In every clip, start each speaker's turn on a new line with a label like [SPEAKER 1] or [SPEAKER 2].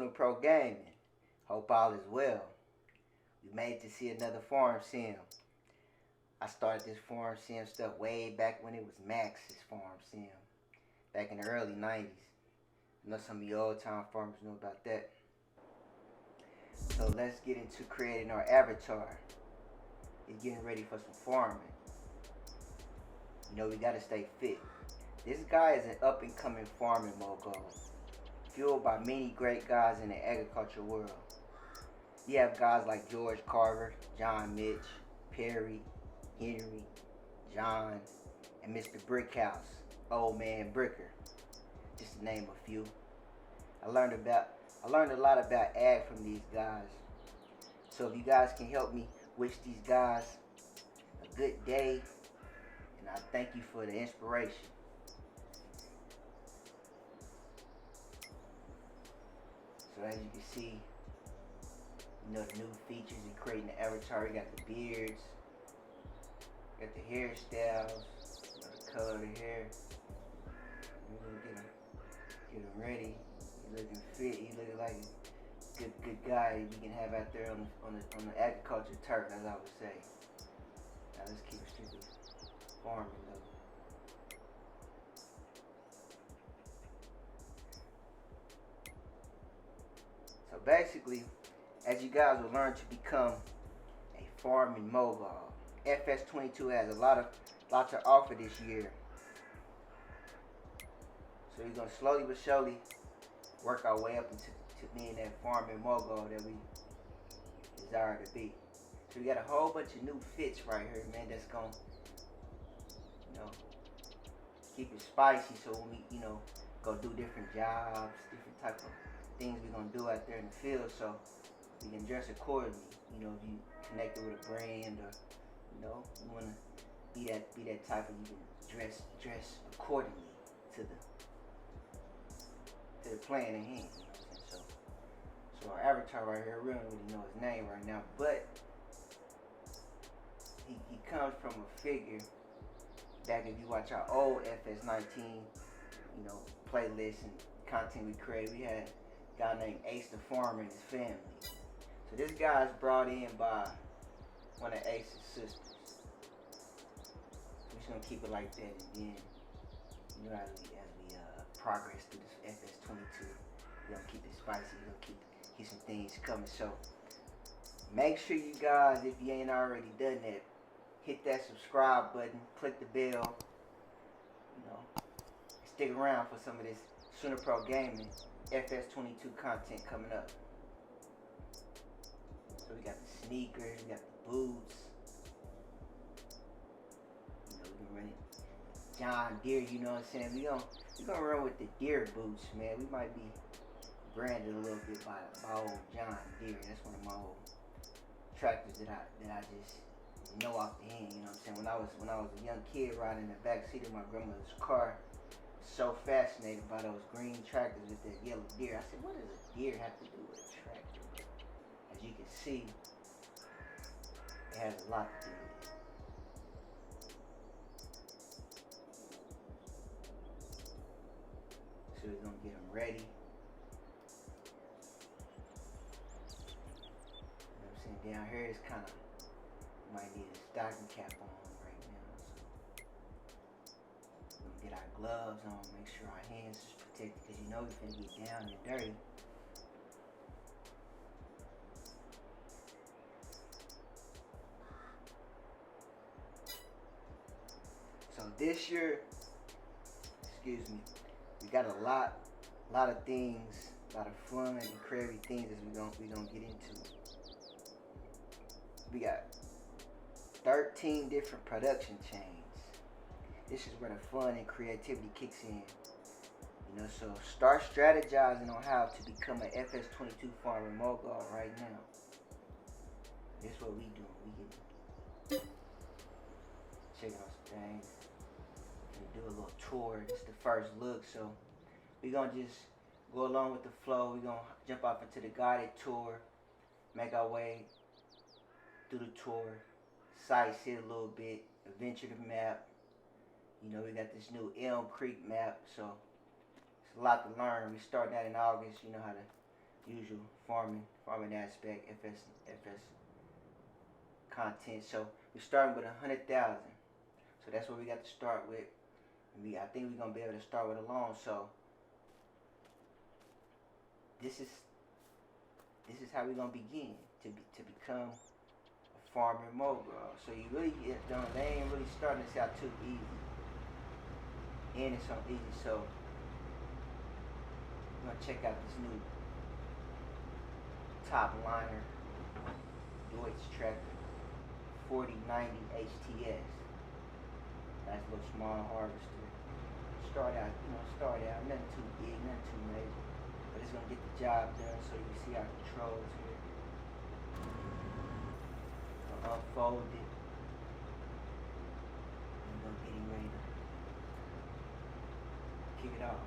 [SPEAKER 1] Pro Gaming. Hope all is well. We made to see another farm sim. I started this farm sim stuff way back when it was Max's farm sim, back in the early 90s. I know some of you old time farmers know about that. So let's get into creating our avatar. It's getting ready for some farming. We gotta stay fit. This guy is an up and coming farming mogul, fueled by many great guys in the agriculture world. You have guys like George Carver, John Mitch, Perry, Henry, John, and Mr. Brickhouse, Old Man Bricker, just to name a few. I learned a lot about ag from these guys. So if you guys can help me wish these guys a good day, and I thank you for the inspiration. So as you can see, the new features in creating the avatar. You got the beards, got the hairstyles, the color of the hair. We're gonna get him ready. He's looking fit. He's looking like a good guy we can have out there on the agriculture turf, as I would say. Now let's keep it strictly farming though. So basically, as you guys will learn to become a farming mogul, FS22 has a lot to offer this year. So we're gonna slowly but surely work our way up into being that farming mogul that we desire to be. So we got a whole bunch of new fits right here, man. That's gonna, keep it spicy. So when we, go do different jobs, different type of things we're gonna do out there in the field. So you can dress accordingly. If you connected with a brand, or you want to be that type of, you can dress accordingly to the plan at hand. So our avatar right here, we don't really know his name right now, but he comes from a figure back. If you watch our old FS19, playlists and content we created, we had a guy named Ace the Farmer and his family. So this guy's brought in by one of Ace's sisters. We're just gonna keep it like that, and then as we progress through this FS22, we're gonna keep it spicy. We're gonna keep some things coming. So make sure you guys, if you ain't already done that, hit that subscribe button, click the bell. Stick around for some of this Sooner Pro Gaming FS22 content coming up. So we got the sneakers, we got the boots. We're gonna run it John Deere, you know what I'm saying? We're gonna run with the Deere boots, man. We might be branded a little bit by old John Deere. That's one of my old tractors that I just know off the hand, you know what I'm saying? When I was a young kid riding in the back seat of my grandmother's car, so fascinated by those green tractors with that yellow deer. I said, what does a deer have to do with a tractor? As you can see, it has a lot to do with it. So we're gonna get them ready. You know what I'm saying? Down here it's kind of, might need a stocking cap on right now. So we're gonna get our gloves on, make sure our hands is protected, because we're gonna get down and dirty. So this year, we got a lot of things, a lot of fun and crazy things that we gonna get into. We got 13 different production chains. This is where the fun and creativity kicks in. So start strategizing on how to become an FS22 farming mogul right now. This is what we do. We get checking out some things. We do a little tour. This is the first look, so we're gonna just go along with the flow. We're gonna jump off into the guided tour, make our way through the tour, sightsee a little bit, adventure the map. We got this new Elm Creek map, so it's a lot to learn. We starting out in August. How to usual farming aspect, FS content. So we're starting with 100,000. So that's what we got to start with. I think we're gonna be able to start with a loan. So this is how we're gonna begin to become a farming mogul. So you really they ain't really starting this out too easy, and it's so easy. So we're gonna check out this new top liner Deutsch tractor 4090 HTS. Nice little small harvester. Start out, nothing too big, nothing too major. But it's gonna get the job done. So you see our controls here. Gonna unfold it. And we're gonna get him ready to kick it off.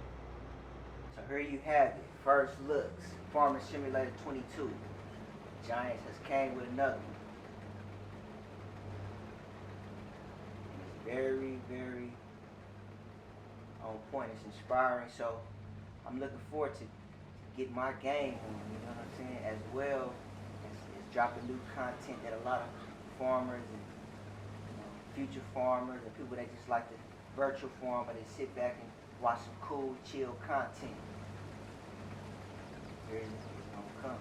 [SPEAKER 1] So here you have it. First looks. Farming Simulator 22. Giants has came with another one. And it's very, very on point. It's inspiring. So I'm looking forward to get my game on, you know what I'm saying, as well as dropping new content that a lot of farmers and future farmers and people that just like the virtual farm, but they sit back and watch some cool, chill content. It's gonna come.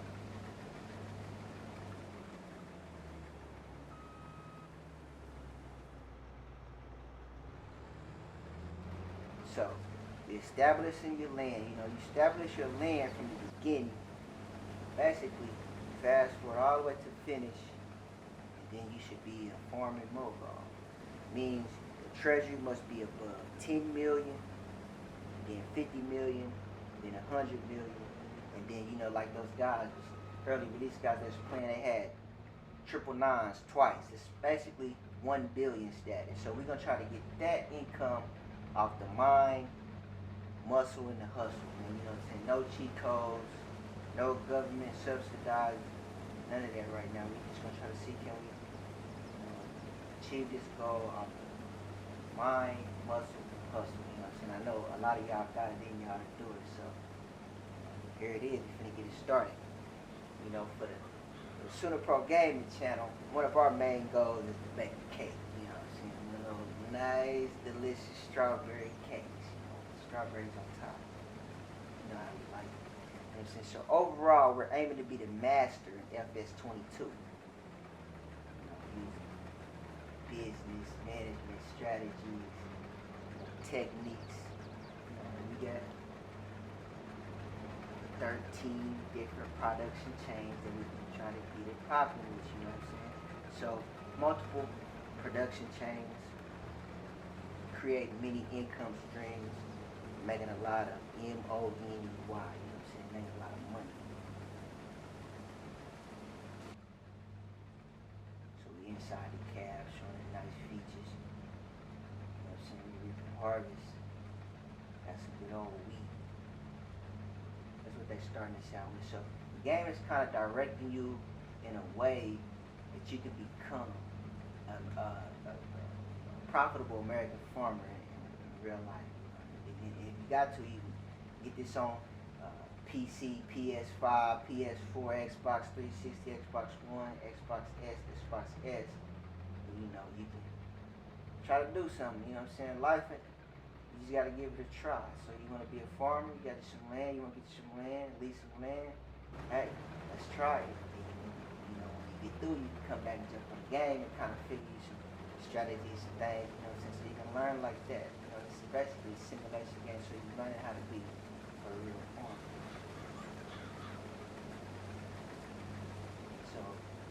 [SPEAKER 1] So, establishing your land, you establish your land from the beginning. Basically, fast forward all the way to finish, and then you should be a farming mogul. Means the treasury must be above 10 million, then 50 million, then 100 million, and then like those guys early release guys that's playing, they had triple nines twice. It's basically 1 billion status. So we're gonna try to get that income off the mind, muscle, and the hustle. And, you know what I'm saying? No cheat codes, no government subsidized, none of that right now. We're just gonna try to see can we achieve this goal off the mind, muscle, and hustle. You know what I'm saying? I know a lot of y'all got it in y'all to do it. So here it is. We're finna get it started. For the Sooner Pro Gaming channel, one of our main goals is to bake a cake. You know what I'm saying? One of those nice, delicious strawberry cakes. Strawberries on top. You know how we like it. You know what I'm saying? So overall, we're aiming to be the master in FS22. Using business, management, strategies, techniques. We got 13 different production chains that we can try to get it popping with, you know what I'm saying? So multiple production chains, create many income streams, making a lot of MONEY, you know what I'm saying? Making a lot of money. So we inside the cab, showing the nice features. You know what I'm saying? We reaping harvest. Got some good old wheat. That's what they're starting to sound with. So the game is kind of directing you in a way that you can become a profitable American farmer in real life. If you got to, you can get this on PC, PS5, PS4, Xbox 360, Xbox One, Xbox S, Xbox S. You can try to do something. You know what I'm saying? Life, you just got to give it a try. So you want to be a farmer, you got some land, you want to get some land, lease some land. Hey, let's try it. When you get through, you can come back and jump on the game and kind of figure you some strategies and things, you know what I'm saying? So you can learn like that. This is basically a simulation game, so you're learning how to be a real farmer. So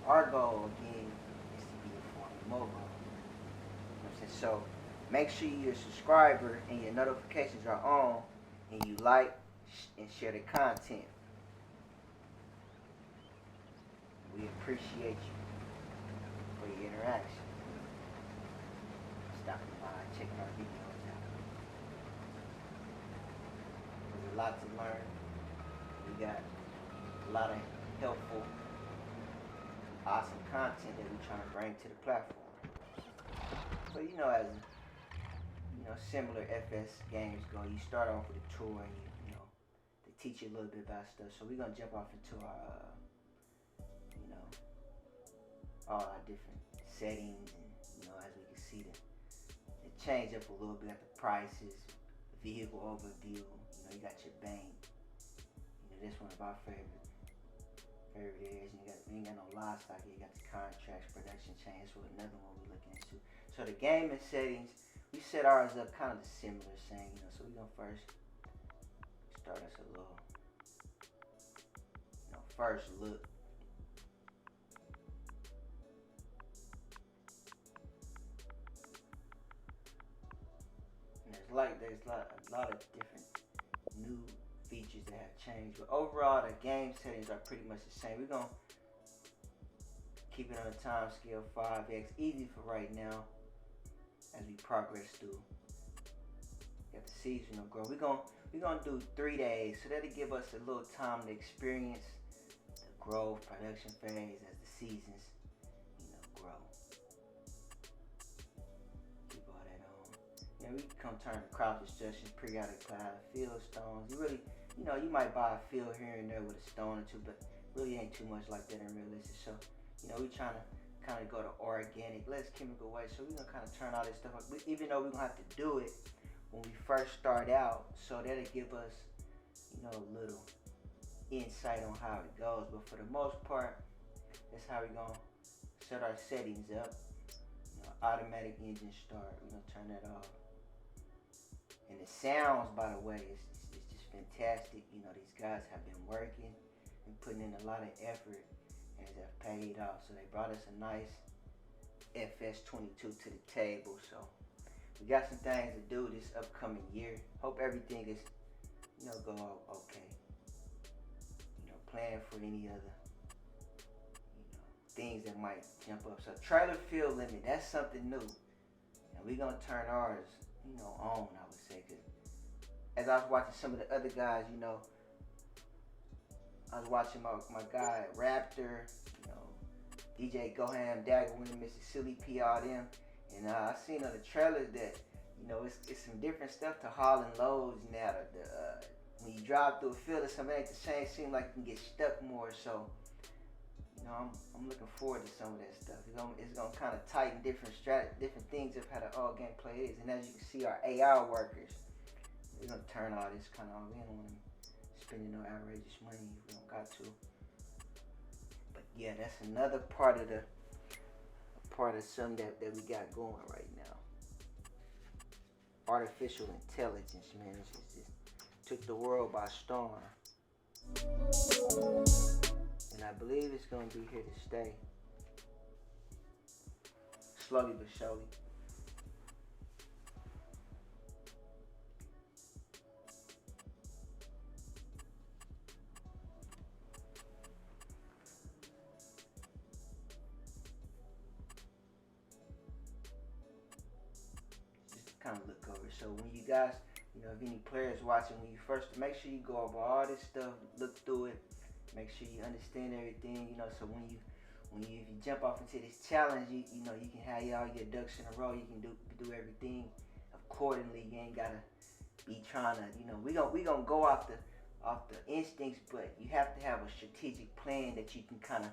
[SPEAKER 1] our goal again is to be a farming mogul. You know what I'm saying? So make sure you're a subscriber and your notifications are on, and you like and share the content. We appreciate you for your interaction. Stopping by, checking our videos out. There's a lot to learn. We got a lot of helpful, awesome content that we're trying to bring to the platform. So as similar FS games go, you start off with a tour and they teach you a little bit about stuff. So we're gonna jump off into our, you know, all our different settings, and as we can see, it change up a little bit at the prices, vehicle overview. You got your bank. This one of our favorite areas. You ain't got no livestock here. You got the contracts, production chain. That's what another one we're looking into. So the gaming settings, we set ours up kind of the similar same. So we're gonna first start us a little, first look. And there's a lot of different new features that have changed, but overall the game settings are pretty much the same. We're gonna keep it on a time scale 5x, easy for right now as we progress through. Got the seasonal growth. We're gonna do 3 days, so that'll give us a little time to experience the growth production phase as the seasons grow. Keep all that on. We come turn to crop destruction, periodic plow, field stones. You really, you might buy a field here and there with a stone or two, but really ain't too much like that in realistic. So, we trying to kind of go to organic, less chemical waste. So we're gonna kind of turn all this stuff up, even though we're gonna have to do it when we first start out. So that'll give us, a little insight on how it goes. But for the most part, that's how we're gonna set our settings up. Automatic engine start. We're gonna turn that off. And the sounds, by the way, it's just fantastic. These guys have been working and putting in a lot of effort, and it have paid off. So they brought us a nice FS22 to the table. So we got some things to do this upcoming year. Hope everything is, go okay. Plan for any other, things that might jump up. So trailer field limit, that's something new. And we're gonna turn ours, on, I would say, cause as I was watching some of the other guys, I was watching my guy Raptor, DJ Goham, Daggerwin, Mr. Silly P, all them, and I seen on the trailers that it's some different stuff to hauling loads now. When you drive through a field or something, it ain't the same. Seems like you can get stuck more. So I'm looking forward to some of that stuff. It's gonna kind of tighten different things of how the all gameplay is. And as you can see, our AI workers, we're gonna turn all this kind of off. We don't want them spending no outrageous money if we don't got to. But yeah, that's another part of something that we got going right now. Artificial intelligence, man, it's just took the world by storm. And I believe it's gonna be here to stay. Slowly but surely. Just kind of look over. So when you guys, if any players watching, when you first, make sure you go over all this stuff, look through it, make sure you understand everything, so if you jump off into this challenge, you can have all your ducks in a row, you can do everything accordingly. You ain't gotta be trying to, we gonna go off the instincts, but you have to have a strategic plan that you can kind of,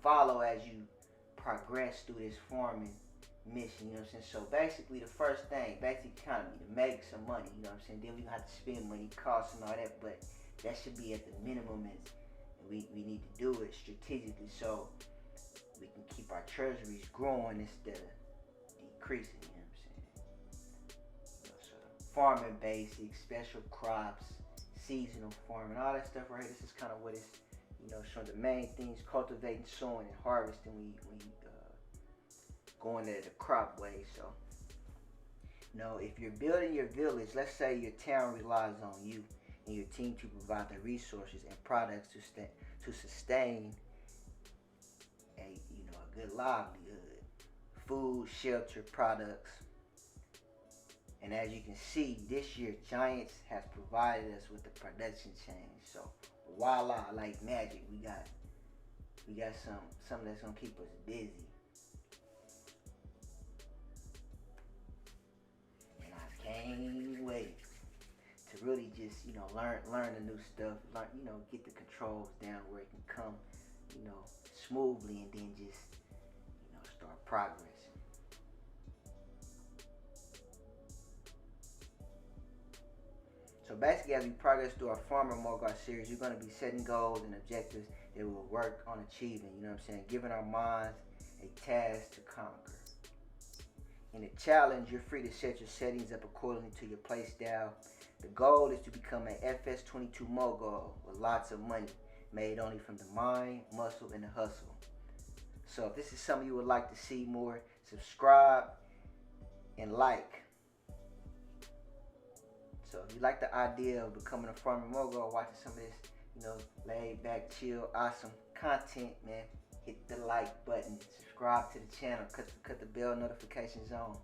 [SPEAKER 1] follow as you progress through this farming mission, So basically the first thing, basic economy, to make some money, Then we gonna have to spend money, costs and all that, but that should be at the minimum, and we need to do it strategically so we can keep our treasuries growing instead of decreasing, So farming basics, special crops, seasonal farming, all that stuff right here. This is kind of what it's, showing the main things: cultivating, sowing, and harvesting. We going at the crop way. So, if you're building your village, let's say your town relies on you and your team to provide the resources and products to sustain a good livelihood, food, shelter, products. And as you can see, this year Giants has provided us with the production chain. So voila, like magic, we got something that's gonna keep us busy. And I can't wait to really just just, learn the new stuff, learn, get the controls down where it can come, smoothly, and then just, start progressing. So basically, as we progress through our Farming Mogul series, you're going to be setting goals and objectives that we'll work on achieving, giving our minds a task to conquer. In the challenge, you're free to set your settings up accordingly to your play style. The goal is to become an FS22 mogul with lots of money, made only from the mind, muscle, and the hustle. So if this is something you would like to see more, subscribe and like. So if you like the idea of becoming a farming mogul or watching some of this, laid back, chill, awesome content, man, hit the like button, subscribe to the channel, cut the bell notifications on.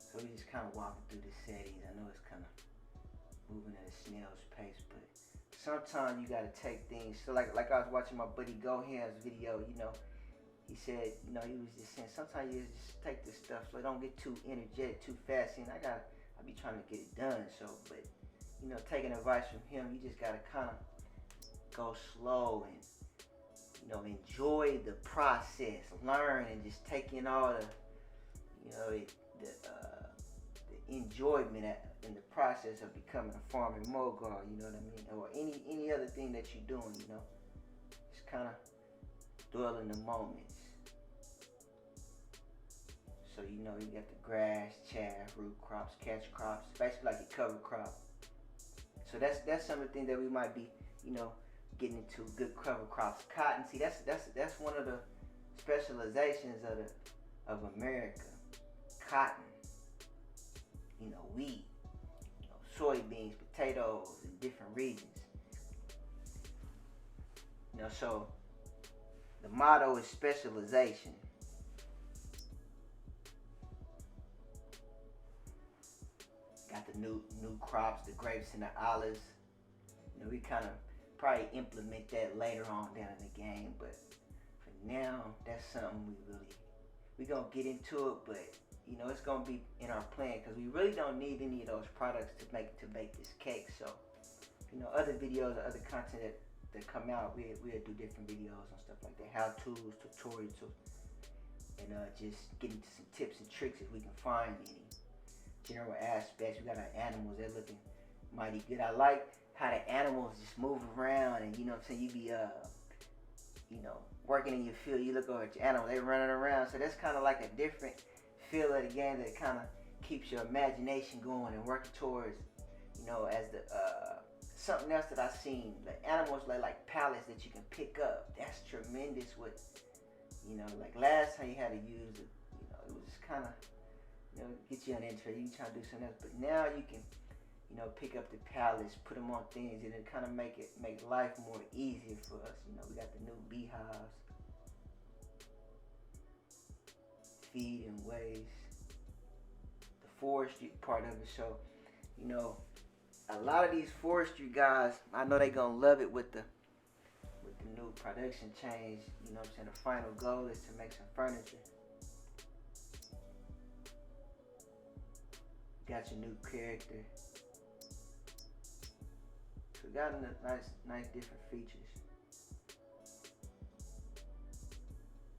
[SPEAKER 1] So we just kind of walking through the settings. I know it's kind of moving at a snail's pace, but sometimes you gotta take things. So like I was watching my buddy Gohan's video, he said, he was just saying sometimes you just take this stuff so it don't get too energetic too fast. And I be trying to get it done. So, but taking advice from him, you just gotta kind of go slow and enjoy the process, learn, and just take in all the enjoyment in the process of becoming a farming mogul, or any other thing that you're doing, just kind of dwell in the moments. So you got the grass, chaff, root crops, catch crops, basically like a cover crop. So that's some of the things that we might be, getting into. Good cover crops, cotton. See, that's one of the specializations of America. Cotton, wheat, soybeans, potatoes in different regions. So the motto is specialization. Got the new crops, the grapes and the olives. We kind of probably implement that later on down in the game, but for now, that's something we gonna get into it, but it's gonna be in our plan because we really don't need any of those products to make this cake. So, other videos or other content that come out, we'll do different videos on stuff like that, how-tos, tutorials, and just get into some tips and tricks if we can find any. General aspects, we got our animals, they're looking mighty good. I like how the animals just move around, and you be working in your field, you look over at your animal, they running around. So that's kind of like a different feel of the game that kind of keeps your imagination going and working towards, as the something else that I seen, the animals like pallets that you can pick up. That's tremendous. With like last time you had to use it, it was just kind of get you on interest. You trying to do something else, but now you can pick up the pallets, put them on things, and it kind of make life more easier for us. We got the new beehives, feed and waste, the forestry part of it. So, a lot of these forestry guys, I know they gonna love it with the new production change. The final goal is to make some furniture. Got your new character. So got nice different features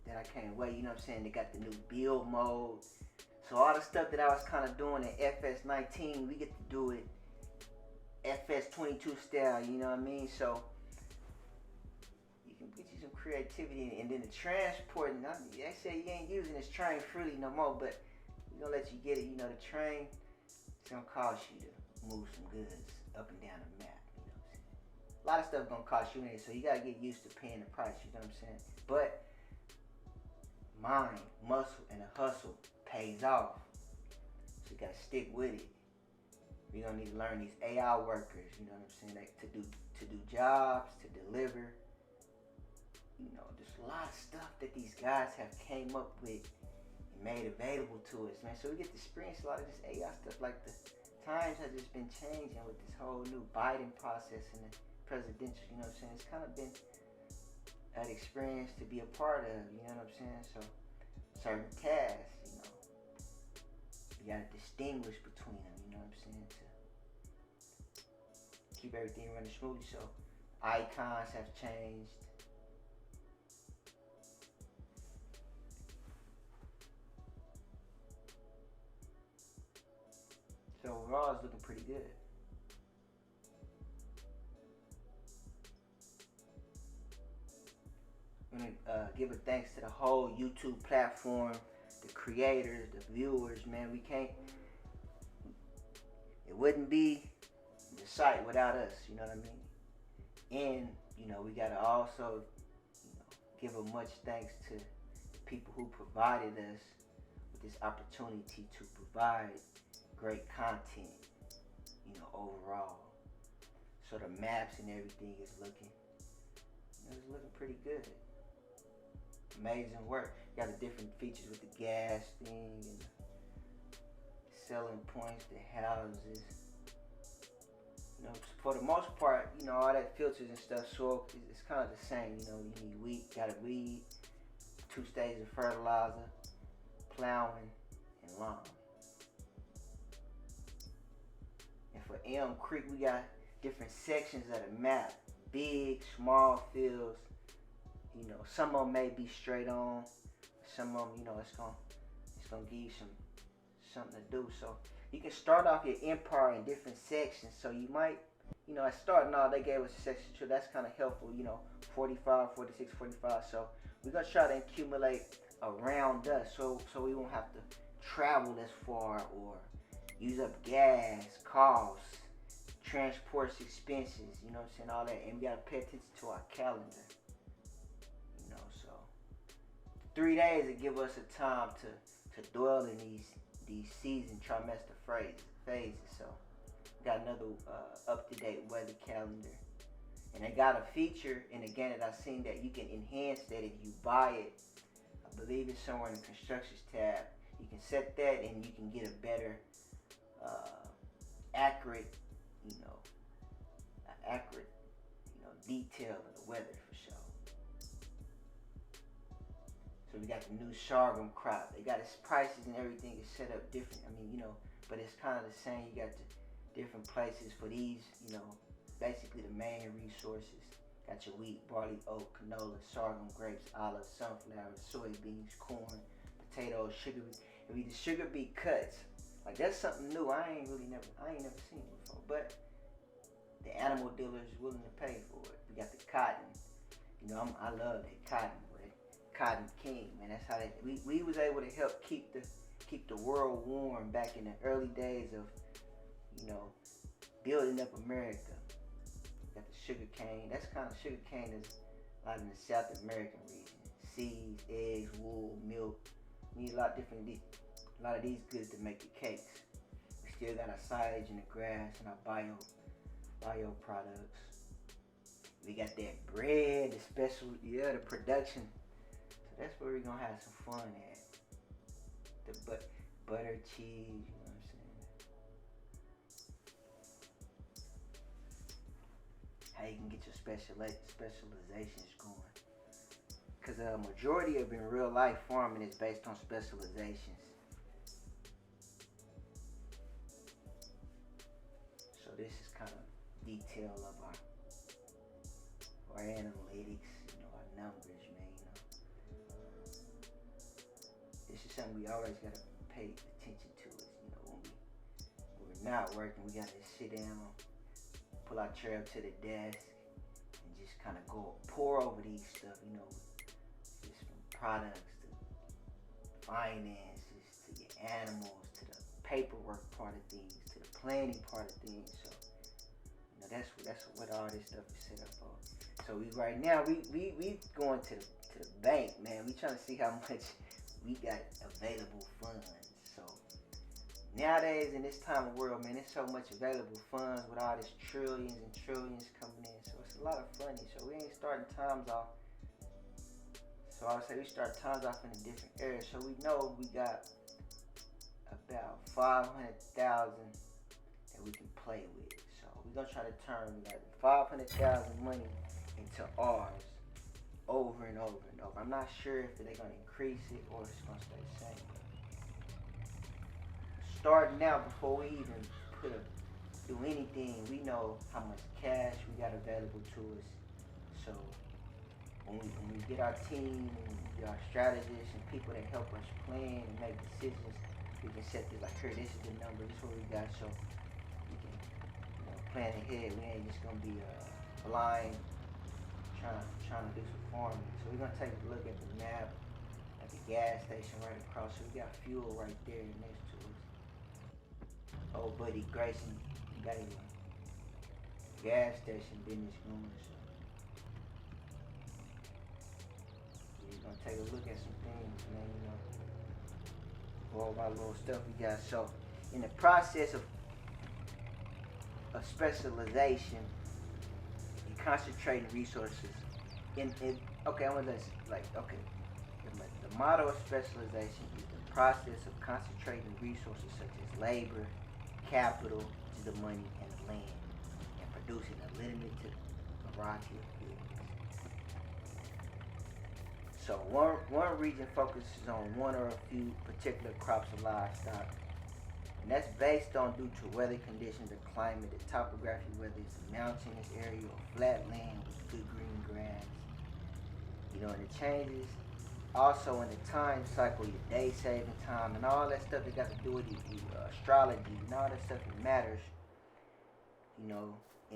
[SPEAKER 1] that I can't wait. They got the new build mode. So all the stuff that I was kind of doing in FS19, we get to do it FS22 style. So you can get you some creativity, and then the transporting. They say you ain't using this train freely no more, but we're gonna let you get it. The train, it's gonna cost you to move some goods up and down the map. A lot of stuff gonna cost you in, so you gotta get used to paying the price. You know what I'm saying? But mind, muscle, and the hustle pays off. So you gotta stick with it. We're gonna need to learn these AI workers. You know what I'm saying? Like to do jobs, to deliver. There's a lot of stuff that these guys have came up with and made available to us, man. So we get to experience a lot of this AI stuff. Like the times have just been changing with this whole new Biden process and the presidential. You know what I'm saying? It's kind of been an experience to be a part of. You know what I'm saying? So certain tasks, you gotta distinguish between them, you know what I'm saying, to keep everything running smoothly. So icons have changed. So overall, it's looking pretty good. I'm gonna give a thanks to the whole YouTube platform, the creators, the viewers. Man, it wouldn't be the site without us. You know what I mean? And we gotta also, give a much thanks to the people who provided us with this opportunity to provide great content. Overall. So the maps and everything is looking pretty good. Amazing work. You got the different features with the gas thing and the selling points, the houses. For the most part, all that filters and stuff, so it's kind of the same. You need wheat, got a weed, 2 stages of fertilizer, plowing, and lawn. And for Elm Creek, we got different sections of the map, big, small fields. Some of them may be straight on. Some of them, it's gonna give you something to do. So you can start off your empire in different sections. So you might, at starting out, they gave us a section 2. That's kind of helpful. 45, 46, 45. So we're gonna try to accumulate around us, so we won't have to travel as far or use up gas, costs, transport expenses. All that, and we gotta pay attention to our calendar. 3 days to give us a time to dwell in these season trimester phases. So got another up-to-date weather calendar, and they got a feature in the game that I've seen that you can enhance that if you buy it. I believe it's somewhere in the constructions tab. You can set that and you can get a better accurate detail of the weather for sure. So we got the new sorghum crop. They got its prices and everything is set up different. But it's kind of the same. You got the different places for these, basically the main resources. Got your wheat, barley, oat, canola, sorghum, grapes, olives, sunflowers, soybeans, corn, potatoes, sugar beet. And the sugar beet cuts. Like, that's something new. I ain't never seen it before. But the animal dealer is willing to pay for it. We got the cotton. I love that cotton. Cotton King, man. That's how we was able to help keep the world warm back in the early days of building up America. Got the sugar cane. That's kind of sugar cane is a lot in the South American region. Seeds, eggs, wool, milk. Need a lot of these goods to make the cakes. We still got our silage and the grass and our bio products. We got that bread, the special, the production. That's where we're gonna have some fun at. The butter, cheese, you know what I'm saying? How you can get your specializations going. Because a majority of in real life farming is based on specializations. So this is kind of detail of our analytics, our numbers. This is something we always gotta pay attention to. Is when we're not working, we gotta sit down, pull our chair up to the desk, and just kind of go pour over these stuff. Just from products to finances to your animals to the paperwork part of things to the planning part of things. So that's what all this stuff is set up for. So we right now we going to the bank, man. We trying to see how much we got available funds. So nowadays in this time of world, man, there's so much available funds with all this trillions and trillions coming in. So it's a lot of money. So we ain't starting times off. So I would say we start times off in a different area. So we know we got about 500,000 that we can play with. So we're gonna try to turn that 500,000 money into ours over and and over and over. I'm not sure if they're gonna increase it or it's gonna stay the same. Starting out, before we even do anything, we know how much cash we got available to us. So when we get our team and we get our strategists and people that help us plan and make decisions, we can set this like, here, this is the number, this is what we got, so we can plan ahead. We ain't just gonna be blind trying to do some farming. So we're gonna take a look at the map at the gas station right across. So we got fuel right there next to us. Oh, buddy Grayson, you got a gas station business going. So we're gonna take a look at some things, man. All our little stuff we got. So in the process of specialization and concentrating resources okay, I'm gonna the motto of specialization is the process of concentrating resources such as labor, capital, which is the money, and the land, and producing a limited variety of goods. So one region focuses on one or a few particular crops or livestock, and that's based on due to weather conditions, the climate, the topography, whether it's a mountainous area or flat land with good green grass. And it changes also in the time cycle, your day saving time, and all that stuff that got to do with astrology and all that stuff that matters, and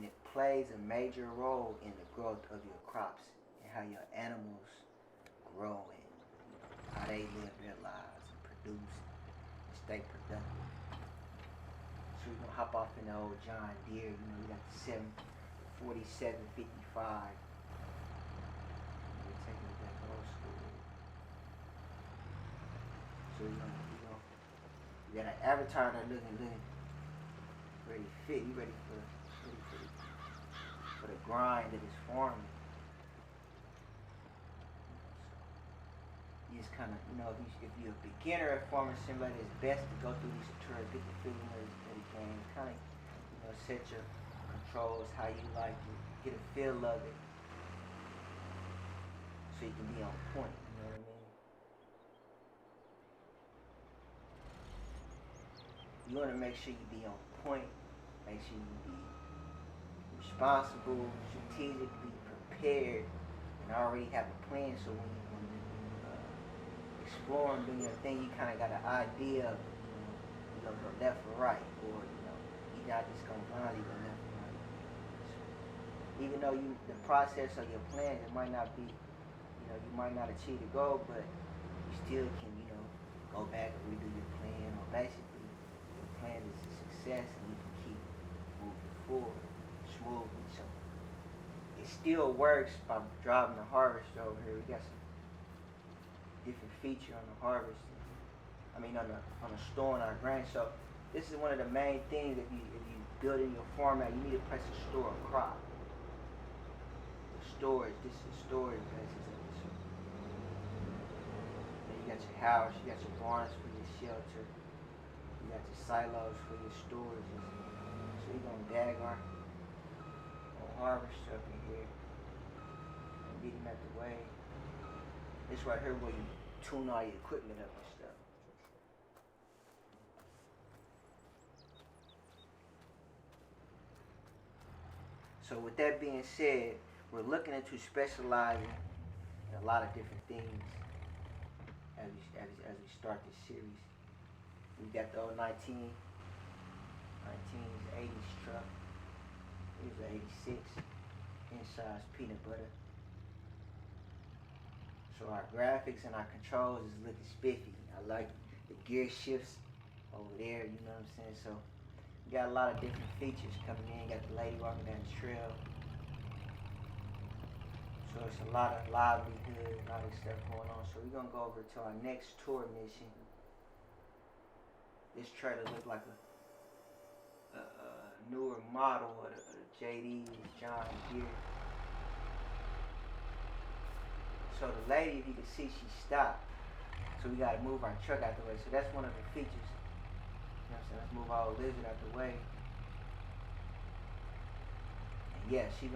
[SPEAKER 1] it plays a major role in the growth of your crops and how your animals grow and how they live their lives and produce and stay productive. So we're gonna hop off in the old John Deere, we got the 74755. So you got an avatar that looking ready fit. You ready for the grind that is farming. So you just kind of if you're a beginner at Farming Simulator, it's best to go through these tutorials, get the feeling of the game, kind of set your controls how you like it, get a feel of it, so you can be on point. You know what I mean? You want to make sure you be on point, make sure you be responsible, strategically prepared, and already have a plan. So when you explore and doing your thing, you kind of got an idea of, go left or right, or you're not just gonna blindly go left or right. So, even though the process of your plan, it might not be, you might not achieve the goal, but you still can, go back and redo your plan, or basically plan is a success and you can keep moving forward smoothly. So it still works by driving the harvester over here. We got some different feature on the harvester. On the storing our grain. So this is one of the main things if you build in your format, you need a place to store a crop. The storage, this is storage basically. Then you got your house, you got your barns for your shelter. You got your silos for your storage. So we're going to dag our harvester up in here and get him out the way. This right here where you tune all your equipment up and stuff. So with that being said, we're looking into specializing in a lot of different things as we start this series. We got the old 1980s truck. Here's an 86 inside's peanut butter. So our graphics and our controls is looking spiffy. I like the gear shifts over there, you know what I'm saying? So we got a lot of different features coming in. Got the lady walking down the trail. So it's a lot of livelihood, a lot of stuff going on. So we're gonna go over to our next tour mission. This trailer looked like a newer model of the JD John Deere. So the lady, if you can see, she stopped. So we gotta move our truck out the way. So that's one of the features. You know what I'm saying? Let's move our lizard out the way. And yeah, she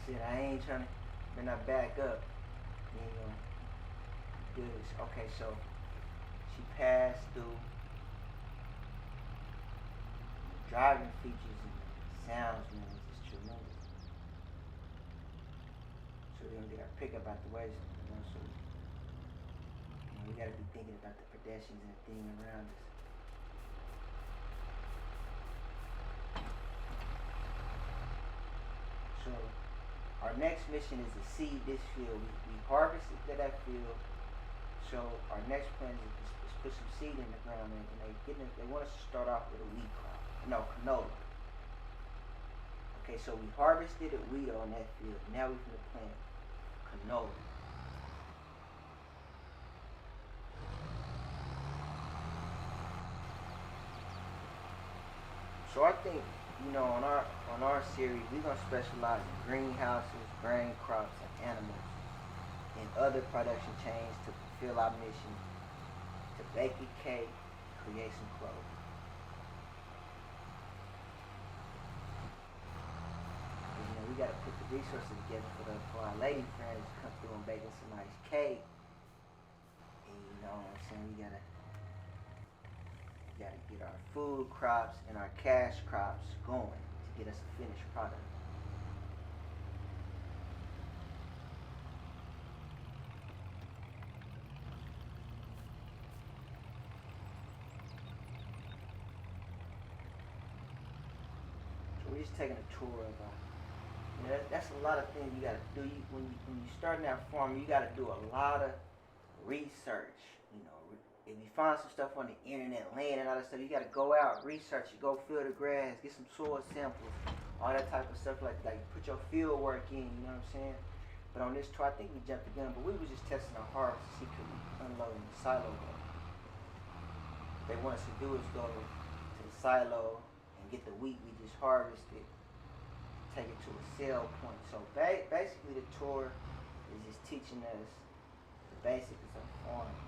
[SPEAKER 1] said, I ain't trying to, better not back up. You know, do this. Okay, so she passed through driving features and sounds, man, is just tremendous. So we're gonna get our pickup out the way, you know, so we gotta be thinking about the pedestrians and the thing around us. So our next mission is to seed this field. We harvested that field. So our next plan is put some seed in the ground, and they want us to start off with a wheat crop. No, canola. Okay, so we harvested a wheat on that field. Now we're gonna plant canola. So I think, on our series we're gonna specialize in greenhouses, grain crops, and animals, and other production chains to fulfill our mission to bake a cake, create some clothes. We gotta put the resources together for our lady friends to come through and bake us a nice cake. And you know what I'm saying? We gotta get our food crops and our cash crops going to get us a finished product. So we're just taking a tour of that's a lot of things you gotta do. When you starting out farming, you gotta do a lot of research. If you find some stuff on the internet, land and all that stuff, you gotta go out, research it, go fill the grass, get some soil samples, all that type of stuff like put your field work in. You know what I'm saying? But on this tour, I think we jumped the gun, but we was just testing our harvest to see could we unload in the silo. What they want us to do is go to the silo and get the wheat we just harvested, take it to a sale point. So basically the tour is just teaching us the basics of farming.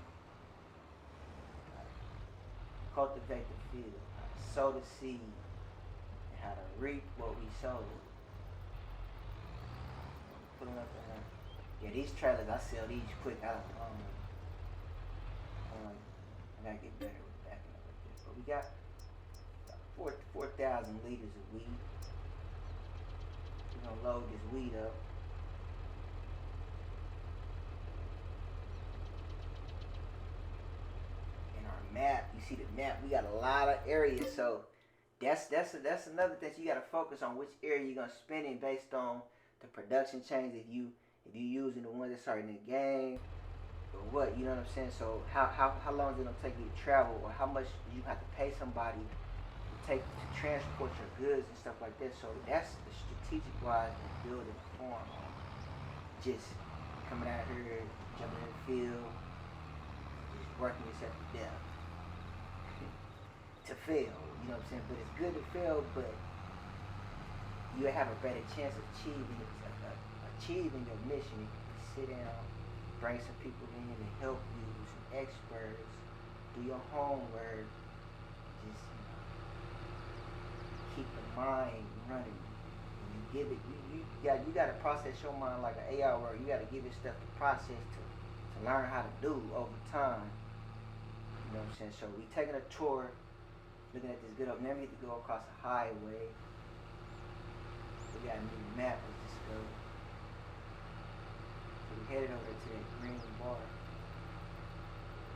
[SPEAKER 1] Cultivate the field, how to sow the seed, and how to reap what we sowed. Pulling up yeah, these trailers, I sell these quick. I gotta get better with backing up like this. But we got 4,000 liters of wheat. We're gonna load this wheat up. In our map, you see the map, we got a lot of areas, so that's another thing. So you gotta focus on which area you're gonna spend in based on the production chains. If you using the ones that's already in the game or what, you know what I'm saying? So how long is it gonna take you to travel, or how much you have to pay somebody to transport your goods and stuff like that. So that's the strategic wise of building a farm. Just coming out here, jumping in the field, just working yourself to death. To fail, you know what I'm saying? But it's good to fail, but you have a better chance of achieving your mission. You can sit down, bring some people in and help you, some experts, do your homework, just keep the mind running. And you give it, you got to process your mind like an AI work. You got to give it stuff to process to learn how to do over time. You know what I'm saying? So we taking a tour, looking at this good up. Now we get to go across a highway. We got a new map. Let's just go. So we headed over to that green bar.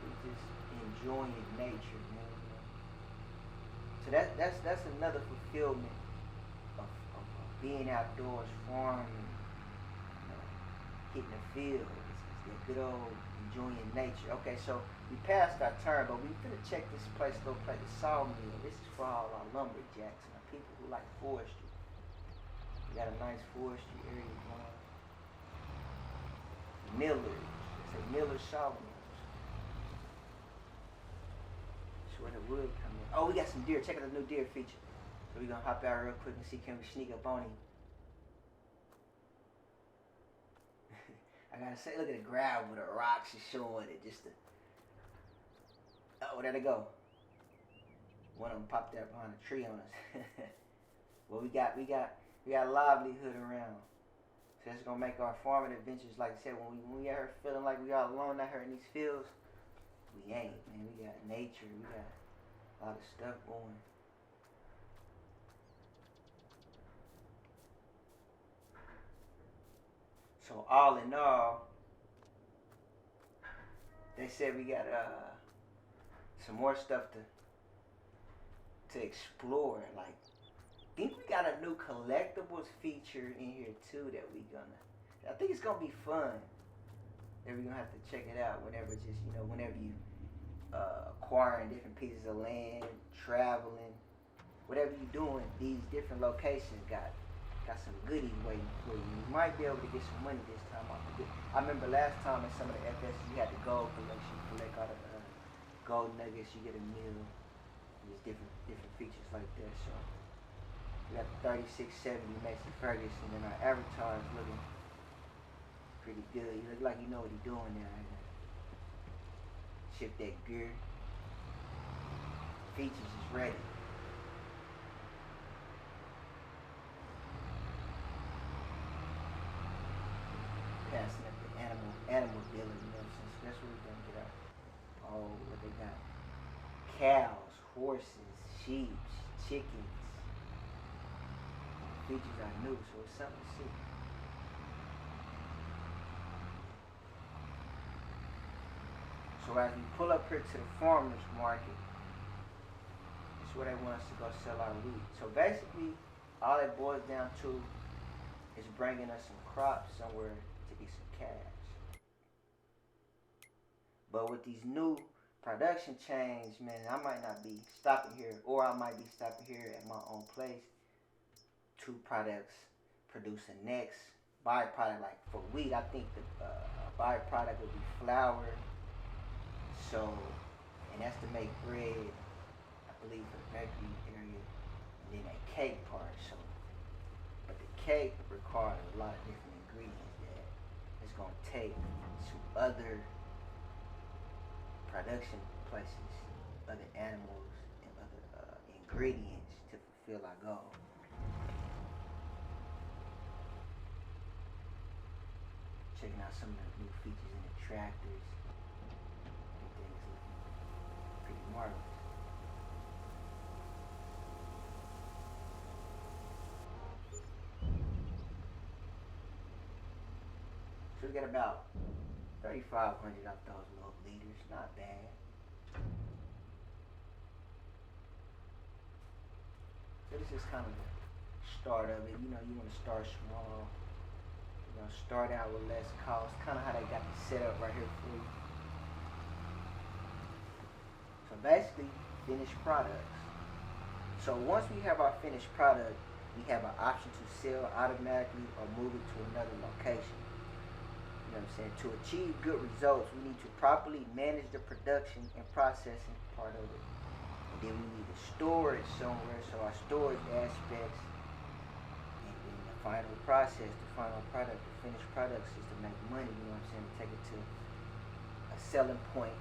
[SPEAKER 1] We just enjoying nature, man. So that's another fulfillment of being outdoors, farming, hitting the field. It's that good old enjoying nature. Okay, so we passed our turn, but we finna check this place, go play the sawmill. This is for all our lumberjacks and the people who like forestry. We got a nice forestry area going. Millers. It's a Miller sawmill. That's where the wood come in. Oh, we got some deer. Check out the new deer feature. So we're gonna hop out real quick and see can we sneak up on him. I gotta say, look at the gravel, the rocks is showing it. Just the. Oh, there they go. One of them popped out behind a tree on us. Well, we got livelihood around. So that's gonna make our farming adventures, like I said, when we out here feeling like we all alone out here in these fields, we ain't, man. We got nature, we got a lot of stuff going. So all in all, they said we got some more stuff to explore. Like, think we got a new collectibles feature in here too that we gonna. I think it's gonna be fun. That we're gonna have to check it out whenever, just whenever you acquiring different pieces of land, traveling, whatever you doing. These different locations got some goodies waiting for you. You might be able to get some money this time off the good. I remember last time in some of the FS you had the gold collection, you collect all the gold nuggets, you get a meal. There's different features like that. So we got the 3670 Mason Ferguson, and our avatar is looking pretty good. You look like you know what he's doing there. Shift that gear. Features is ready. Passing up the animal dealer, you know what I'm saying? So that's what we're gonna get out. Oh, what they got? Cows, horses, sheep, chickens. Features are new, so it's something to see. So as we pull up here to the farmers market, it's where they want us to go sell our wheat. So basically, all it boils down to is bringing us some crops somewhere to get some cash. But with these new production chains, man, I might not be stopping here, or I might be stopping here at my own place. Two products produce a next byproduct. Like for wheat, I think the byproduct would be flour. So, and that's to make bread, I believe, for the bakery area, and then that cake part. So, but the cake requires a lot of different ingredients that it's gonna take to other production places, other animals, and other ingredients to fulfill our goal. Checking out some of the new features in the tractors. Everything's looking pretty marvelous. So we got about 3,500 off those little liters. Not bad. So this is kind of the start of it. You want to start small. Start out with less cost. Kind of how they got the setup right here for you. So basically, finished products. So once we have our finished product, we have an option to sell automatically or move it to another location. You know what I'm saying? To achieve good results, we need to properly manage the production and processing part of it. And then we need to store it somewhere, so our storage aspects, and then the final process, the final product, the finished products is to make money, you know what I'm saying? To take it to a selling point.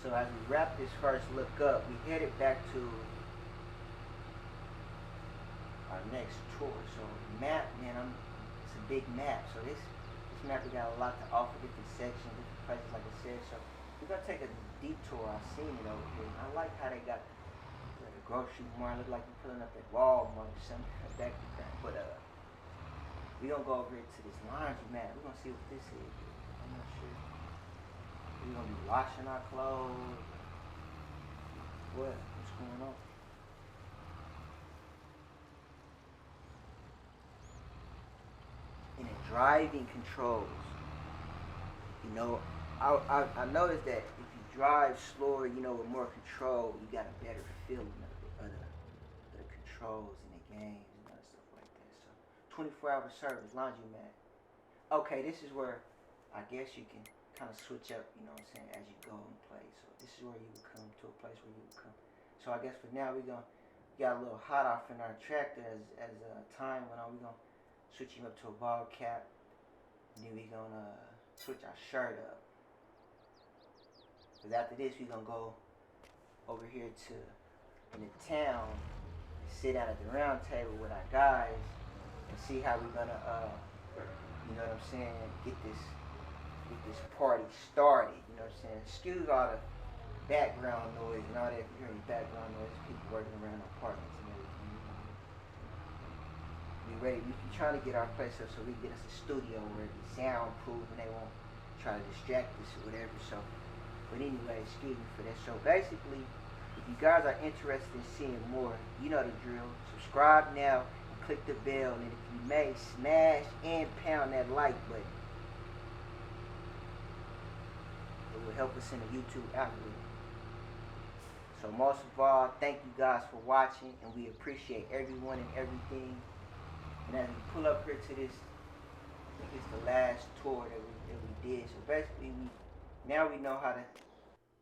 [SPEAKER 1] So as we wrap this first look up, we headed back to our next tour. So map, man, it's a big map. So this map, we got a lot to offer, different sections, different places, like I said. So we're gonna take a detour. I've seen it over here. I like how they got the grocery mart. Look like you're pulling up at Walmart or something back to back. But we gonna go over here to this laundromat. We're gonna see what this is. I'm not sure. We're gonna be washing our clothes. What's going on? And the driving controls. I noticed that if you drive slower, with more control, you got a better feeling of the controls in the games and other stuff like that. So, 24-hour service, laundromat. Okay, this is where I guess you can kind of switch up, as you go and play. So this is where you would come to a place where you would come. So I guess for now we got a little hot off in our tractor as time went on. We're gonna switch him up to a ball cap, and then we're gonna switch our shirt up. Cause after this we're gonna go over here to in the town and sit down at the round table with our guys and see how we're gonna you know what I'm saying, get this party started, you know what I'm saying? Excuse all the background noise and all that. If you hear any background noise, people working around apartments and everything. You know. We ready. We trying to get our place up so we can get us a studio where it's soundproof and they won't try to distract us or whatever. So, but anyway, excuse me for that. So basically, if you guys are interested in seeing more, you know the drill. Subscribe now and click the bell, and if you may, smash and pound that like button. It will help us in the YouTube algorithm. So most of all, thank you guys for watching, and we appreciate everyone and everything. And as we pull up here to this, I think it's the last tour that we did. So basically, now we know how to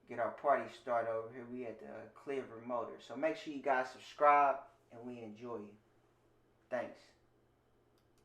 [SPEAKER 1] get our party started over here. We at the Cleaver Motor. So make sure you guys subscribe, and we enjoy you. Thanks.